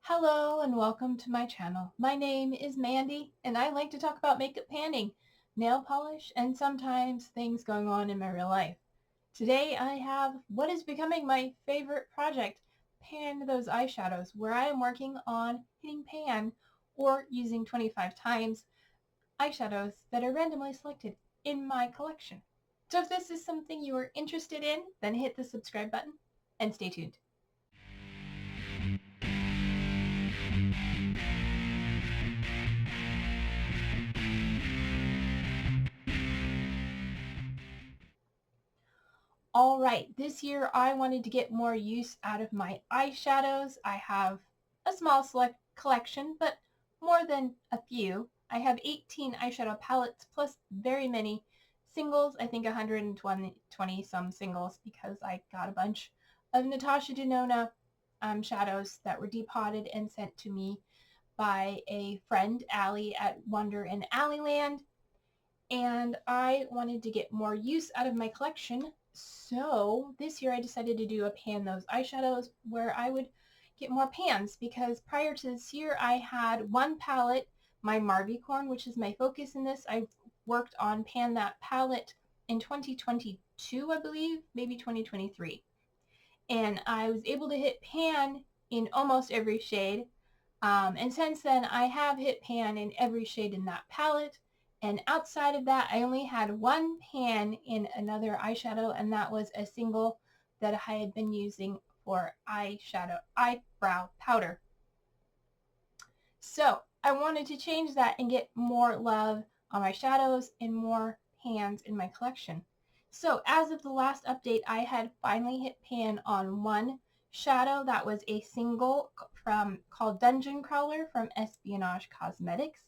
Hello and welcome to my channel. My name is Mandy and I like to talk about makeup panning, nail polish, and sometimes things going on in my real life. Today I have what is becoming my favorite project, Pan Those Eyeshadows, where I am working on hitting pan or using 25 times eyeshadows that are randomly selected in my collection. So if this is something you are interested in, then hit the subscribe button and stay tuned. All right, this year I wanted to get more use out of my eyeshadows. I have a small select collection, but more than a few. I have 18 eyeshadow palettes plus very many singles. I think 120 some singles because I got a bunch of Natasha Denona shadows that were depotted and sent to me by a friend, Allie, at Wonder in Alleyland. And I wanted to get more use out of my collection. So this year I decided to do a pan those eyeshadows where I would get more pans, because prior to this year I had one palette, my Marvycorn, which is my focus in this. I worked on pan that palette in 2022, I believe, maybe 2023. And I was able to hit pan in almost every shade. And since then I have hit pan in every shade in that palette. And outside of that, I only had one pan in another eyeshadow, and that was a single that I had been using for eyebrow powder. So I wanted to change that and get more love on my shadows and more pans in my collection. So as of the last update, I had finally hit pan on one shadow that was a single called Dungeon Crawler from Espionage Cosmetics.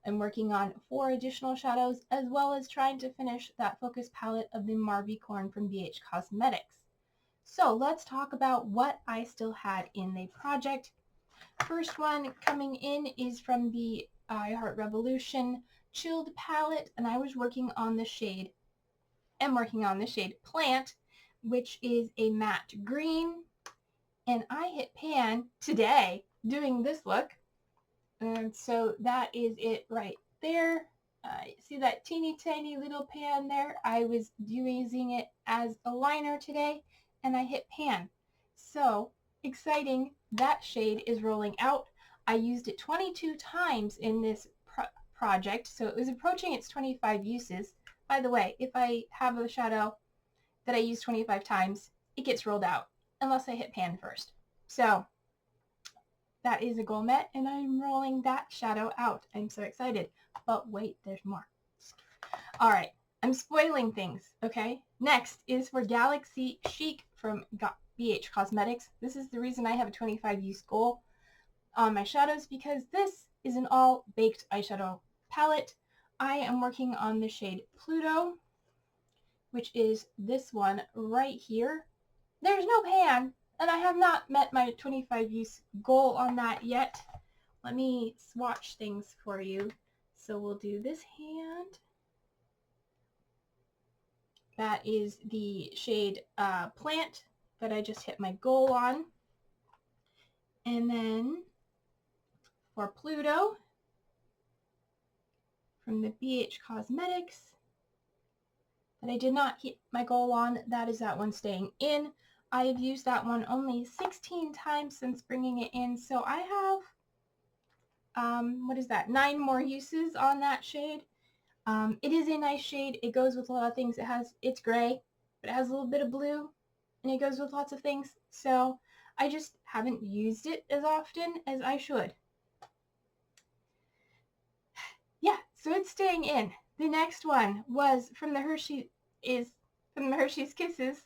I'm working on 4 additional shadows, as well as trying to finish that focus palette of the Marvycorn from BH Cosmetics. So let's talk about what I still had in the project. First one coming in is from the I Heart Revolution Chilled palette, and I was working on the shade Plant, which is a matte green. And I hit pan today doing this look. And so that is it right there. See that teeny tiny little pan there? I was using it as a liner today, and I hit pan. So exciting. That shade is rolling out. I used it 22 times in this project, so it was approaching its 25 uses. By the way, if I have a shadow that I use 25 times, it gets rolled out, unless I hit pan first. So that is a goal met, and I'm rolling that shadow out. I'm so excited. But wait, there's more. All right, I'm spoiling things, okay? Next is for Galaxy Chic from BH Cosmetics. This is the reason I have a 25 use goal on my shadows, because this is an all baked eyeshadow palette. I am working on the shade Pluto, which is this one right here. There's no pan, and I have not met my 25 use goal on that yet. Let me swatch things for you. So we'll do this hand. That is the shade Plant that I just hit my goal on. And then for Pluto from the BH Cosmetics that I did not hit my goal on, that is that one staying in. I have used that one only 16 times since bringing it in, so I have, 9 more uses on that shade. It is a nice shade. It goes with a lot of things. It's gray, but it has a little bit of blue, and it goes with lots of things, so I just haven't used it as often as I should. Yeah, so it's staying in. The next one was from the Hershey's Kisses.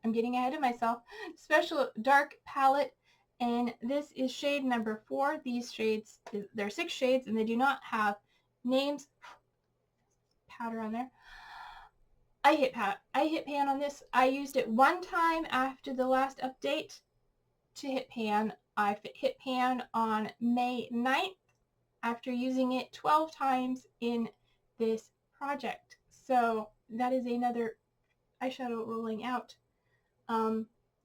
I'm getting ahead of myself. Special Dark Palette, and this is shade number 4. These shades, there are 6 shades, and they do not have names. Powder on there. I hit pan on this. I used it one time after the last update to hit pan. I hit pan on May 9th after using it 12 times in this project. So that is another eyeshadow rolling out.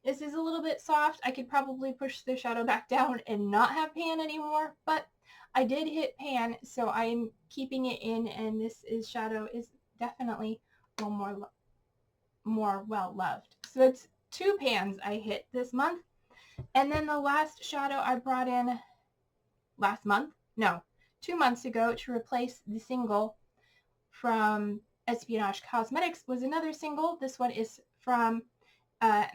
This is a little bit soft. I could probably push the shadow back down and not have pan anymore, but I did hit pan, so I'm keeping it in, and this shadow is definitely a little more well loved. So it's 2 pans I hit this month. And then the last shadow I brought in last month, no, 2 months ago to replace the single from Espionage Cosmetics was another single. This one is from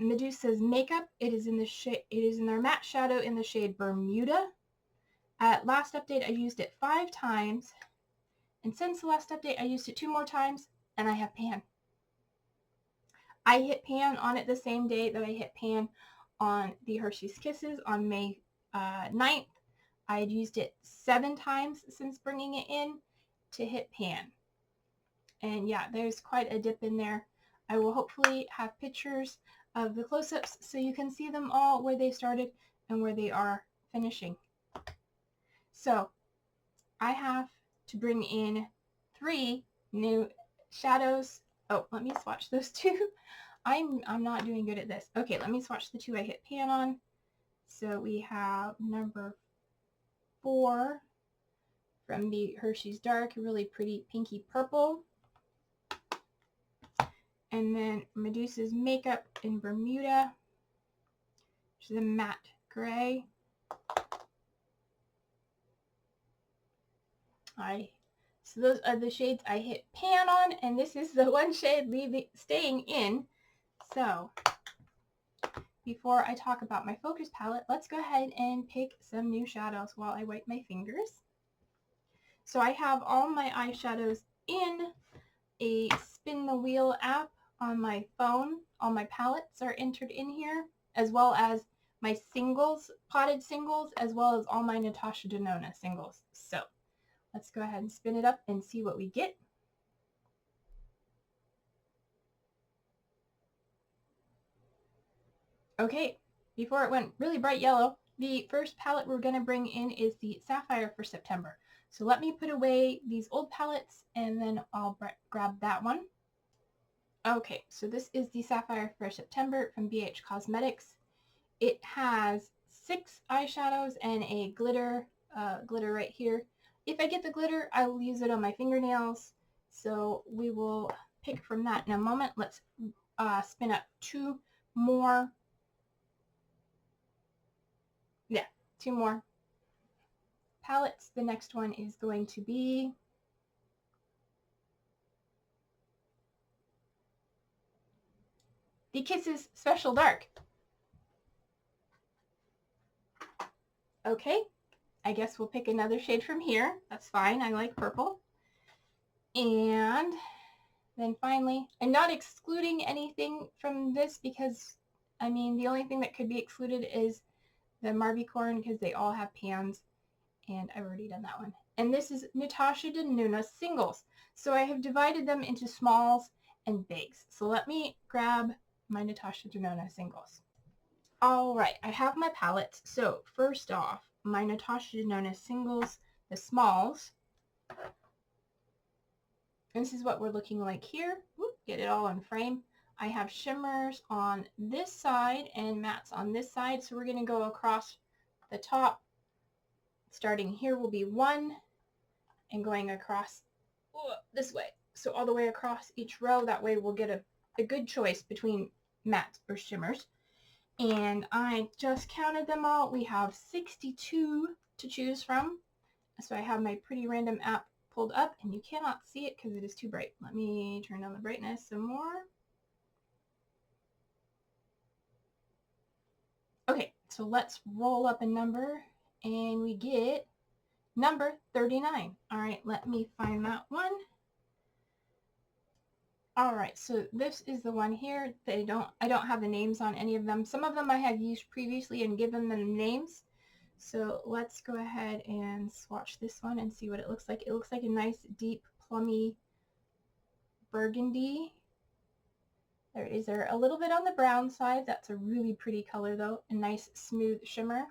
Medusa's Makeup. It is in the shade. It is in their matte shadow in the shade Bermuda. At last update, I used it 5 times, and since the last update, I used it 2 more times, and I have pan. I hit pan on it the same day that I hit pan on the Hershey's Kisses on May 9th. I had used it 7 times since bringing it in to hit pan. And yeah, there's quite a dip in there. I will hopefully have pictures of the close-ups so you can see them all, where they started and where they are finishing. So I have to bring in 3 new shadows. Oh, let me swatch those 2. I'm not doing good at this. Okay, let me swatch the 2 I hit pan on. So we have number 4 from the Hershey's Dark, really pretty pinky purple. And then Medusa's Makeup in Bermuda, which is a matte gray. So those are the shades I hit pan on, and this is the one shade staying in. So before I talk about my focus palette, let's go ahead and pick some new shadows while I wipe my fingers. So I have all my eyeshadows in a spin the wheel app on my phone. All my palettes are entered in here, as well as my singles, potted singles, as well as all my Natasha Denona singles. So let's go ahead and spin it up and see what we get. Okay, before it went really bright yellow, the first palette we're going to bring in is the Saphire for September. So let me put away these old palettes and then I'll grab that one. Okay, so this is the Saphire for September from BH Cosmetics. It has 6 eyeshadows and a glitter right here. If I get the glitter, I will use it on my fingernails. So we will pick from that in a moment. Let's spin up 2 more. Yeah, 2 more palettes. The next one is going to be the Kisses Special Dark. Okay, I guess we'll pick another shade from here. That's fine. I like purple. And then finally, I'm not excluding anything from this because, I mean, the only thing that could be excluded is the Marvycorn because they all have pans, and I've already done that one. And this is Natasha Denona singles. So I have divided them into smalls and bigs. So let me grab my Natasha Denona singles. All right, I have my palettes. So first off, my Natasha Denona singles, the smalls. This is what we're looking like here. Whoop, get it all in frame. I have shimmers on this side and mattes on this side. So we're going to go across the top. Starting here will be 1 and going across this way. So all the way across each row. That way we'll get a good choice between mattes or shimmers. And I just counted them all. We have 62 to choose from. So I have my Pretty Random app pulled up, and you cannot see it because it is too bright. Let me turn down the brightness some more. Okay, so let's roll up a number, and we get number 39. All right, let me find that one. All right, so this is the one here. I don't have the names on any of them. Some of them I have used previously and given them names. So let's go ahead and swatch this one and see what it looks like. It looks like a nice deep plummy burgundy. There it is. There a little bit on the brown side. That's a really pretty color though. A nice smooth shimmer.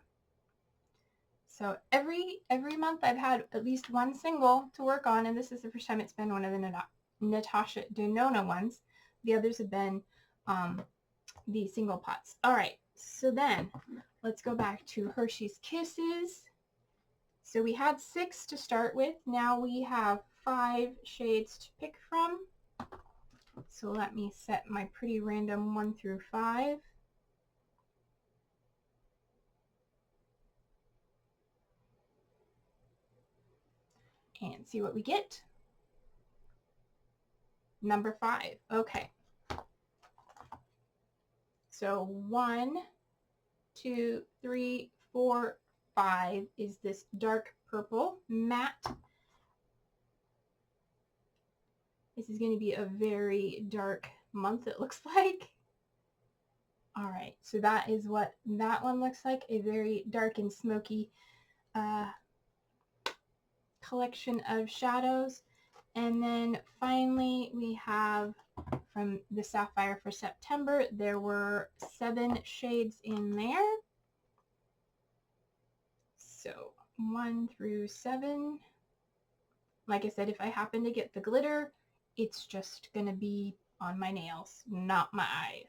So every month I've had at least one single to work on, and this is the first time it's been one of the Natasha Denona ones. The others have been the single pots. All right, so then let's go back to Hershey's Kisses. So we had 6 to start with. Now we have 5 shades to pick from. So let me set my pretty random 1 through 5. And see what we get. Number 5. Okay. So 1, 2, 3, 4, 5 is this dark purple matte. This is going to be a very dark month, it looks like. All right, so that is what that one looks like, a very dark and smoky collection of shadows. And then finally we have from the Saphire for September, there were 7 shades in there. So 1 through 7. Like I said, if I happen to get the glitter, it's just going to be on my nails, not my eyes.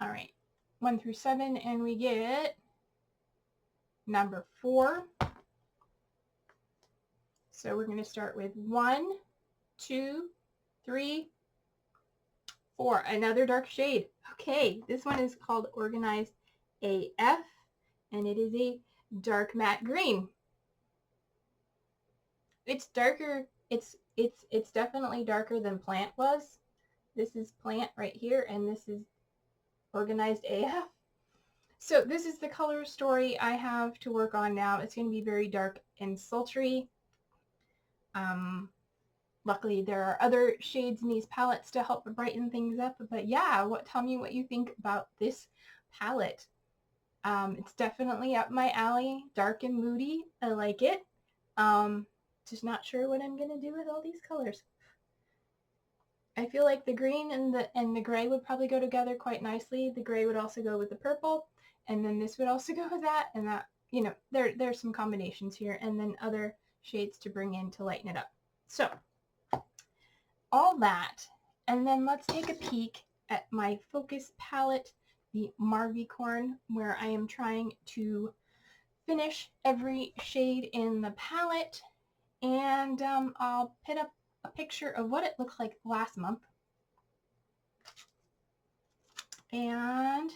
All right, 1 through 7, and we get number 4. So we're going to start with 1, 2, 3, 4. Another dark shade. Okay, this one is called Organized AF, and it is a dark matte green. It's darker. It's definitely darker than Plant was. This is Plant right here, and this is Organized AF. So this is the color story I have to work on now. It's going to be very dark and sultry. Luckily there are other shades in these palettes to help brighten things up. But yeah, tell me what you think about this palette. It's definitely up my alley. Dark and moody. I like it. Just not sure what I'm going to do with all these colors. I feel like the green and the gray would probably go together quite nicely. The gray would also go with the purple, and then this would also go with that, and that, you know, there's some combinations here, and then other shades to bring in to lighten it up. So all that, and then let's take a peek at my focus palette, the Marvycorn, where I am trying to finish every shade in the palette, and I'll put up a picture of what it looked like last month. And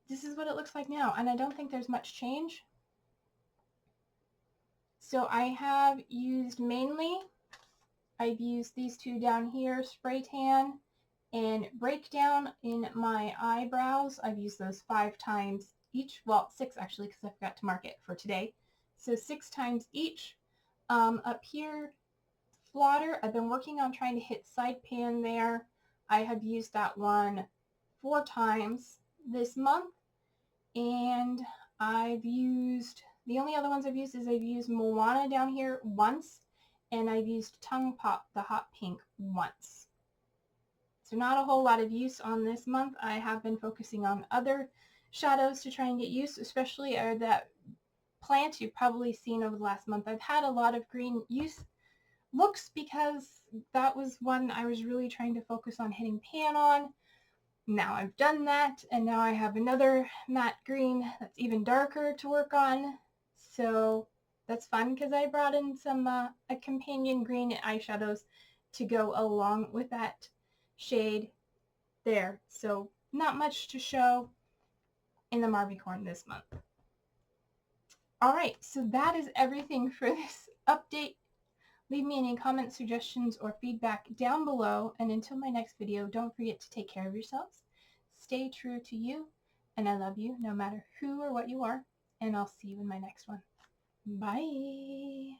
this is what it looks like now, and I don't think there's much change. So I have used I've used these 2 down here, Spray Tan and Breakdown in my eyebrows. I've used those 5 times each. Well, 6 actually, because I forgot to mark it for today. So 6 times each. Up here, Blotter, I've been working on trying to hit side pan there. I have used that one 4 times this month, and the only other ones I've used Moana down here once, and I've used Tongue Pop, the hot pink, once. So not a whole lot of use on this month. I have been focusing on other shadows to try and get use, especially that Plant you've probably seen over the last month. I've had a lot of green use looks because that was one I was really trying to focus on hitting pan on. Now I've done that, and now I have another matte green that's even darker to work on. So that's fun because I brought in some a companion green eyeshadows to go along with that shade there. So not much to show in the Marvycorn this month. All right, so that is everything for this update. Leave me any comments, suggestions, or feedback down below. And until my next video, don't forget to take care of yourselves. Stay true to you. And I love you no matter who or what you are. And I'll see you in my next one. Bye.